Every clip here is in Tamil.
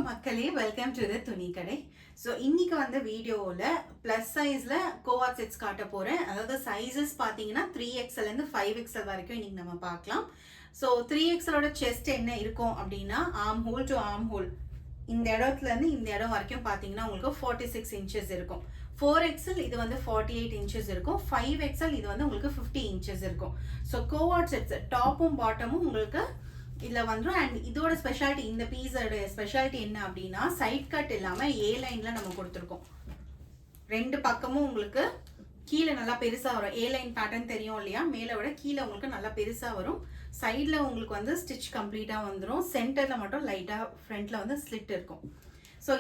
மக்களே, வெல்கம் டு த துணி கடை. ஸோ இன்னைக்கு வந்து வீடியோவில் ப்ளஸ் சைஸில் கோவா செட்ஸ் காட்ட போகிறேன். அதாவது சைஸஸ் பார்த்தீங்கன்னா 3XL ஃபைவ் எக்ஸ்எல் வரைக்கும் இன்னைக்கு நம்ம பார்க்கலாம். ஸோ 3XLோட செஸ்ட் என்ன இருக்கும் அப்படின்னா, arm whole to arm whole இந்த இடத்துலேருந்து இந்த இடம் வரைக்கும் பார்த்தீங்கன்னா உங்களுக்கு 46 இன்ச்சஸ் இருக்கும். 4XL இது வந்து 48 இன்ச்சஸ் இருக்கும். 5XL இது வந்து உங்களுக்கு 50 இன்ச்சஸ் இருக்கும். ஸோ கோவா செட்ஸ் டாப்பும் பாட்டமும் உங்களுக்கு இதில் வந்துடும். அண்ட் இதோட ஸ்பெஷாலிட்டி, இந்த பீஸோட ஸ்பெஷாலிட்டி என்ன அப்படின்னா, சைட் கட் இல்லாமல் ஏ லைனில் நம்ம கொடுத்துருக்கோம். ரெண்டு பக்கமும் உங்களுக்கு கீழே நல்லா பெருசாக வரும். ஏ லைன் பேட்டர்ன் தெரியும் இல்லையா, மேலே விட கீழே உங்களுக்கு நல்லா பெருசாக வரும். சைடில் உங்களுக்கு வந்து ஸ்டிச் கம்ப்ளீட்டாக வந்துடும். சென்டரில் மட்டும் லைட்டாக ஃப்ரண்ட்டில் வந்து ஸ்லிட் இருக்கும். ஸோ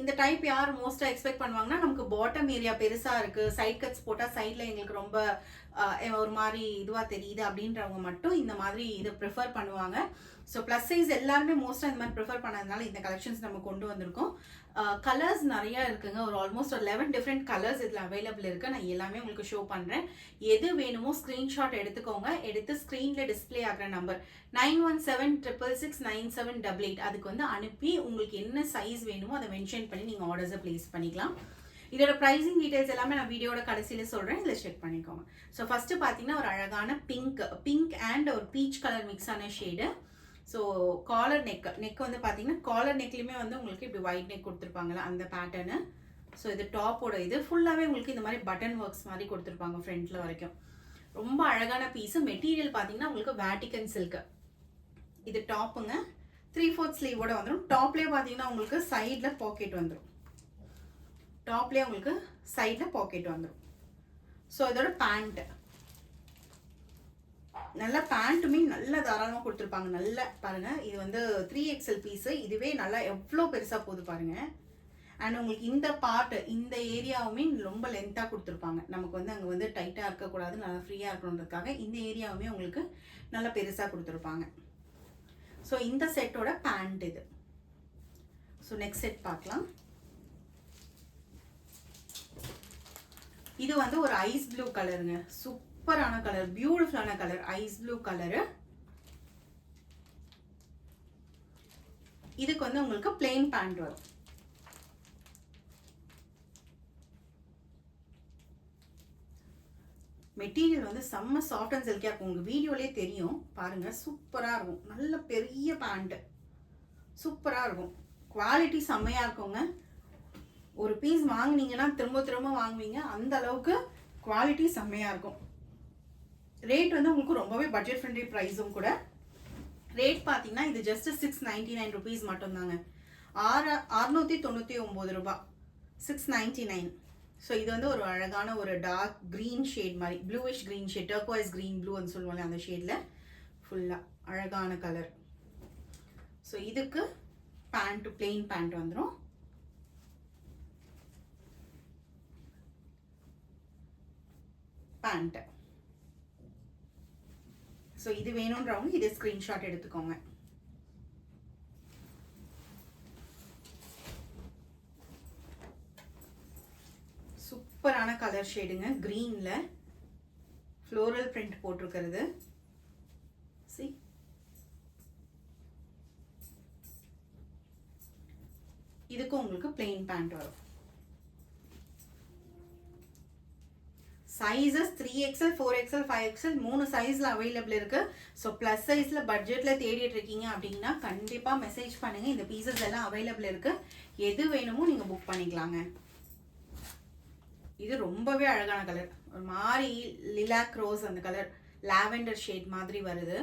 இந்த டைப் யார் மோஸ்ட்டாக எக்ஸ்பெக்ட் பண்ணுவாங்கன்னா, நமக்கு பாட்டம் ஏரியா பெருசாக இருக்குது, சைட் கட்ஸ் போட்டால் சைடில் எங்களுக்கு ரொம்ப ஒரு மாதிரி இதுவாக தெரியுது அப்படின்றவங்க மட்டும் இந்த மாதிரி இதை ப்ரிஃபர் பண்ணுவாங்க. ஸோ ப்ளஸ் சைஸ் எல்லாருமே மோஸ்ட்டாக இந்த மாதிரி ப்ரிஃபர் பண்ணதுனால இந்த கலெக்ஷன்ஸ் நம்ம கொண்டு வந்திருக்கோம். கலர்ஸ் நிறையா இருக்குங்க. ஒரு ஆல்மோஸ்ட் ஒரு 11 டிஃப்ரெண்ட் கலர்ஸ் இதில் அவைலபிள் இருக்குது. நான் எல்லாமே உங்களுக்கு ஷோ பண்ணுறேன். எது வேணுமோ ஸ்க்ரீன்ஷாட் எடுத்துக்கோங்க. எடுத்து ஸ்க்ரீனில் டிஸ்பிளே ஆகிற நம்பர் 9176669788 அதுக்கு வந்து அனுப்பி உங்களுக்கு என்ன சைஸ் வேணுமோ அதை மென்ஷன் பண்ணி நீங்கள் ஆர்டர்ஸை ப்ளேஸ் பண்ணிக்கலாம். இதோட ப்ரைஸிங் டீடைல்ஸ் எல்லாமே நான் வீடியோட கடைசியில் சொல்கிறேன், இதில் செக் பண்ணிக்கோங்க. ஸோ ஃபஸ்ட்டு பார்த்தீங்கன்னா ஒரு அழகான பிங்க் அண்ட் ஒரு பீச் கலர் மிக்ஸான ஷேடு. ஸோ காலர் நெக் வந்து பார்த்தீங்கன்னா காலர் நெக்லையுமே வந்து உங்களுக்கு இப்படி ஒயிட் நெக் கொடுத்துருப்பாங்களா அந்த பேட்டர்னு. ஸோ இது டாப்போட இது ஃபுல்லாகவே உங்களுக்கு இந்த மாதிரி பட்டன் ஒர்க்ஸ் மாதிரி கொடுத்துருப்பாங்க ஃப்ரண்ட்டில் வரைக்கும். ரொம்ப அழகான பீஸு. மெட்டீரியல் பார்த்தீங்கன்னா உங்களுக்கு வேட்டிகன் சில்க்கு. இது டாப்புங்க. 3/4 ஸ்லீவோட வந்துடும். டாப்லேயே பார்த்தீங்கன்னா உங்களுக்கு சைடில் பாக்கெட் வந்துடும். டாப்லேயே உங்களுக்கு சைடில் பாக்கெட் வந்துடும். ஸோ இதோட பேண்ட்டு நல்லா பேண்ட்டுமே நல்லா தாராளமாக கொடுத்துருப்பாங்க. நல்லா பாருங்கள், இது வந்து 3XL பீஸு. இதுவே நல்லா எவ்வளோ பெருசாக போகுது பாருங்கள். அண்ட் உங்களுக்கு இந்த பார்ட்டு இந்த ஏரியாவுமே ரொம்ப லென்த்தாக கொடுத்துருப்பாங்க. நமக்கு வந்து அங்கே வந்து டைட்டாக இருக்கக்கூடாது, நல்லா ஃப்ரீயாக இருக்கணுன்றதுக்காக இந்த ஏரியாவுமே உங்களுக்கு நல்லா பெருசாக கொடுத்துருப்பாங்க. ஸோ இந்த செட்டோட பேண்ட் இது. ஸோ நெக்ஸ்ட் செட் பார்க்கலாம். இது வந்து ஒரு ஐஸ் ப்ளூ கலருங்க. சூப்பரான கலர், பியூட்டிஃபுல்லான கலர், ஐஸ் ப்ளூ கலரு. இதுக்கு வந்து உங்களுக்கு பிளெயின் பேண்ட் வரும். மெட்டீரியல் வந்து செம்ம சாஃப்ட் அண்ட் சில்கியாக இருக்கும். உங்கள் வீடியோலேயே தெரியும் பாருங்கள், சூப்பராக இருக்கும். நல்ல பெரிய பேண்ட்டு சூப்பராக இருக்கும். குவாலிட்டி செம்மையாக இருக்குங்க. ஒரு பீஸ் வாங்கினீங்கன்னா திரும்ப திரும்ப வாங்குவீங்க, அந்த அளவுக்கு குவாலிட்டி செம்மையாக இருக்கும். ரேட் வந்து உங்களுக்கு ரொம்பவே பட்ஜெட் ஃப்ரெண்ட்லி ப்ரைஸும் கூட. ரேட் பார்த்தீங்கன்னா இது ஜஸ்ட் 699 ருபீஸ் மட்டும்தாங்க. 699 ரூபாய், 699. ஸோ இது வந்து ஒரு அழகான ஒரு டார்க் க்ரீன் ஷேட் மாதிரி, bluish green shade, turquoise green ப்ளூன்னு சொல்லுவாங்க அந்த ஷேடில் ஃபுல்லாக அழகான கலர். ஸோ இதுக்கு பேண்ட்டு பிளெயின் பேண்ட் வந்துடும். பேண்ட்டு. ஸோ இது வேணுன்றவங்க இது ஸ்க்ரீன்ஷாட் எடுத்துக்கோங்க. சூப்பரான கலர் ஷேடுங்க. க்ரீனில் ஃப்ளோரல் பிரிண்ட் போட்டிருக்கிறது. சி இதுக்கும் உங்களுக்கு பிளெயின் பேண்ட் வரும். சைஸஸ் 3XL 4XL 5XL 3 சைஸில் அவைலபிள் இருக்குது. ஸோ ப்ளஸ் சைஸில் பட்ஜெட்டில் தேடிட்டு இருக்கீங்க அப்படின்னா கண்டிப்பாக மெசேஜ் பண்ணுங்கள். இந்த பீசஸ் எல்லாம் அவைலபிள் இருக்குது. எது வேணுமோ நீங்கள் புக் பண்ணிக்கலாங்க. இது ரொம்பவே அழகான கலர், ஒரு மாதிரி லிலாக் ரோஸ் அந்த கலர், லாவெண்டர் ஷேட் மாதிரி வருது.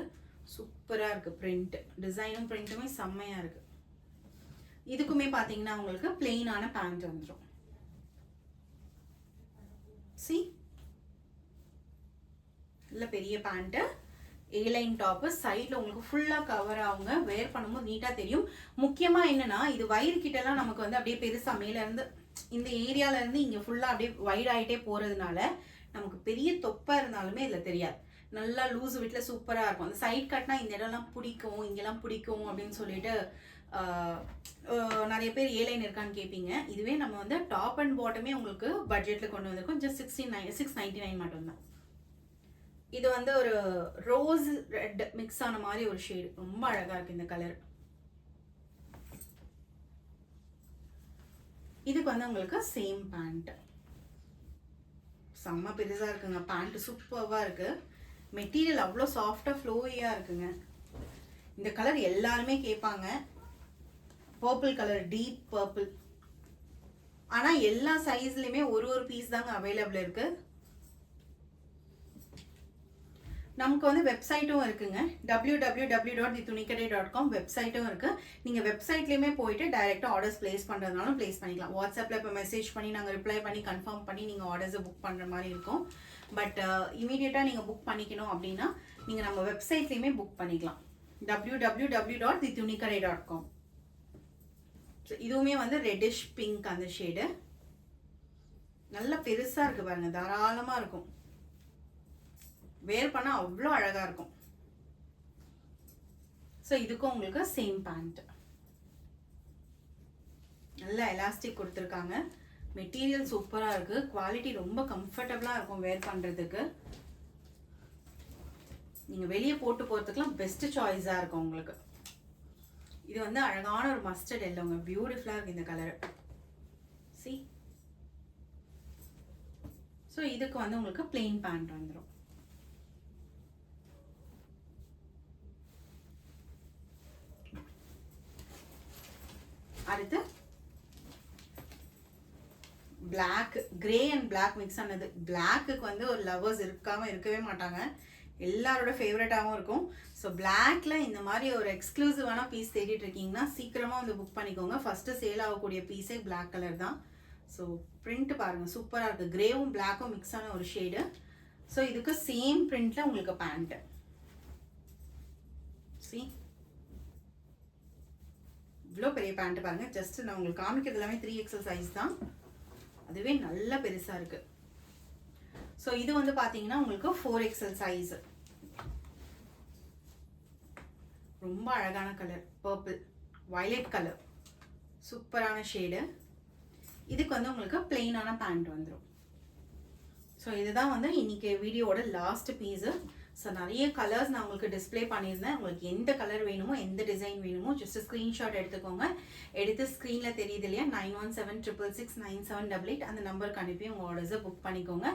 சூப்பராக இருக்குது. பிரிண்ட் டிசைனும் பிரிண்ட்டுமே செம்மையாக இருக்குது. இதுக்குமே பார்த்தீங்கன்னா உங்களுக்கு பிளெயினான பேண்ட் வந்துடும். சி இல்லை பெரிய பேண்ட்டு, ஏலைன் டாப்பு, சைடில் உங்களுக்கு ஃபுல்லாக கவர் ஆகுங்க. வேர் பண்ணும்போது நீட்டாக தெரியும். முக்கியமாக என்னென்னா இது வயிறு கிட்டலாம் நமக்கு வந்து அப்படியே பெருசாக மேலேருந்து இந்த ஏரியாவிலேருந்து இங்கே ஃபுல்லாக அப்படியே வைட் ஆகிட்டே போகிறதுனால நமக்கு பெரிய தொப்பாக இருந்தாலுமே இதில் தெரியாது. நல்லா லூஸ் வீட்டில் சூப்பராக இருக்கும். அந்த சைட் கட்னா இந்த இடம்லாம் பிடிக்கும், இங்கெல்லாம் பிடிக்கும் அப்படின்னு சொல்லிட்டு நிறைய பேர் ஏலைன் இருக்கான்னு கேட்பீங்க. இதுவே நம்ம வந்து டாப் அண்ட் பாட்டமே உங்களுக்கு பட்ஜெட்டில் கொண்டு வந்திருக்கோம். ஜஸ்ட் 699 மட்டும்தான். இது வந்து ஒரு ரோஸ் ரெட் மிக்ஸ் ஆன மாதிரி ஒரு ஷேடு, ரொம்ப அழகாக இருக்குது இந்த கலர். இதுக்கு வந்து உங்களுக்கு சேம் பேண்ட். செம்ம பெருசாக இருக்குங்க பேண்ட், சூப்பராக இருக்குது. மெட்டீரியல் அவ்வளோ சாஃப்டாக ஃப்ளோயியாக இருக்குங்க. இந்த கலர் எல்லாருமே கேட்பாங்க, பர்பிள் கலர், டீப் பர்பிள். ஆனால் எல்லா சைஸ்லையுமே ஒரு பீஸ் தாங்க அவைலபிள் இருக்குது. நமக்கு வந்து வெப்சைட்டும் இருக்குங்க, www.thitunikadai.com வெப்சைட்டும் இருக்குது. நீங்கள் வெப்சைட்லேயுமே போயிட்டு டைரெக்டாக ஆர்டர்ஸ் ப்ளேஸ் பண்ணுறதுனாலும் ப்ளேஸ் பண்ணிக்கலாம். வாட்ஸ்அப்பில் இப்போ மெசேஜ் பண்ணி நாங்கள் ரிப்ளை பண்ணி கன்ஃபார்ம் பண்ணி நீங்கள் ஆர்டர்ஸை புக் பண்ணுற மாதிரி இருக்கும். பட் இமீடியட்டாக நீங்கள் புக் பண்ணிக்கணும் அப்படின்னா நீங்கள் நம்ம வெப்சைட்லேயுமே புக் பண்ணிக்கலாம், www.thitunikadai.com. ஸோ இதுவுமே வந்து ரெட்டிஷ் பிங்க் அந்த ஷேடு, நல்லா பெருசாக இருக்குது பாருங்கள், தாராளமாக இருக்கும். வேர் பண்ணால் அவ்வளோ அழகாக இருக்கும். ஸோ இதுக்கும் உங்களுக்கு சேம் பேண்ட். நல்ல எலாஸ்டிக் கொடுத்துருக்காங்க. மெட்டீரியல் சூப்பராக இருக்குது. குவாலிட்டி ரொம்ப கம்ஃபர்டபுளாக இருக்கும் வேர் பண்ணுறதுக்கு. நீங்கள் வெளியே போட்டு போகிறதுக்குலாம் பெஸ்ட் சாய்ஸாக இருக்கும் உங்களுக்கு. இது வந்து அழகான ஒரு மஸ்டர்ட் எல்லோங்க, பியூட்டிஃபுல்லாக இருக்குது இந்த கலர். சி. ஸோ இதுக்கு வந்து உங்களுக்கு பிளெயின் பேண்ட் வந்துடும். அடுத்து black, grey and black mix ஆனது. பிளாக்குக்கு வந்து ஒரு லவர்ஸ் இருக்கவே மாட்டாங்க, எல்லாரோட ஃபேவரட்டாகவும் இருக்கும். ஸோ பிளாக்ல இந்த மாதிரி ஒரு எக்ஸ்க்ளூசிவான பீஸ் தேடிட்டு இருக்கீங்கன்னா சீக்கிரமாக வந்து புக் பண்ணிக்கோங்க. ஃபர்ஸ்ட்டு சேல் ஆகக்கூடிய பீஸே பிளாக் கலர் தான். ஸோ பிரிண்ட் பாருங்கள், சூப்பராக இருக்குது. கிரேவும் பிளாக்கும் மிக்ஸ் ஆன ஒரு ஷேடு. ஸோ இதுக்கு சேம் பிரிண்ட்ல உங்களுக்கு பேண்ட்டு. சி, இவ்வளோ பெரிய பேண்ட் பாருங்க. ஜஸ்ட் நான் உங்களுக்கு காமிக்கிறது எல்லாமே 3XL சைஸ் தான், அதுவே நல்ல பெருசாக இருக்கு. ஸோ இது வந்து பார்த்தீங்கன்னா உங்களுக்கு 4XL சைஸ். ரொம்ப அழகான கலர், பர்பிள் வயலட் கலர், சூப்பரான ஷேடு. இதுக்கு வந்து உங்களுக்கு பிளெயினான பேண்ட் வந்துடும். ஸோ இதுதான் வந்து இன்னைக்கு வீடியோவோட லாஸ்ட் பீஸு. ஸோ நிறைய கலர்ஸ் நான் உங்களுக்கு டிஸ்பிளே பண்ணியிருந்தேன். உங்களுக்கு எந்த கலர் வேணுமோ, எந்த டிசைன் வேணுமோ ஜஸ்ட் ஸ்க்ரீன்ஷாட் எடுத்துக்கோங்க. எடுத்து ஸ்க்ரீனில் தெரியுது இல்லையா, 9176669788 அந்த நம்பருக்கு அனுப்பி உங்கள் ஆர்டர்ஸை புக் பண்ணிக்கோங்க.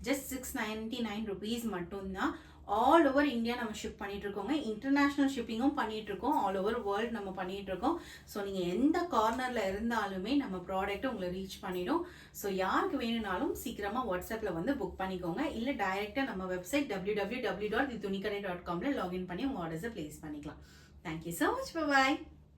ஜஸ்ட் 699 rupees மட்டும்தான். ஆல் ஓவர் இந்தியா நம்ம ஷிப் பண்ணிட்டு இருக்கோங்க. இன்டர்நேஷ்னல் ஷிப்பிங்கும் பண்ணிட்டு இருக்கோம், ஆல் ஓவர் வேர்ல்டு நம்ம பண்ணிட்டு இருக்கோம். ஸோ நீங்கள் எந்த கார்னரில் இருந்தாலுமே நம்ம ப்ராடக்ட் உங்களை ரீச் பண்ணிடும். ஸோ யாருக்கு வேணும்னாலும் சீக்கிரமாக வாட்ஸ்அப்பில் வந்து புக் பண்ணிக்கோங்க, இல்லை டைரெக்டாக நம்ம வெப்சைட் www.thitunikadai.com லாகின் பண்ணி உங்கள் ஆர்டர்ஸை ப்ளேஸ் பண்ணிக்கலாம். தேங்க்யூ ஸோ மச், பாய்.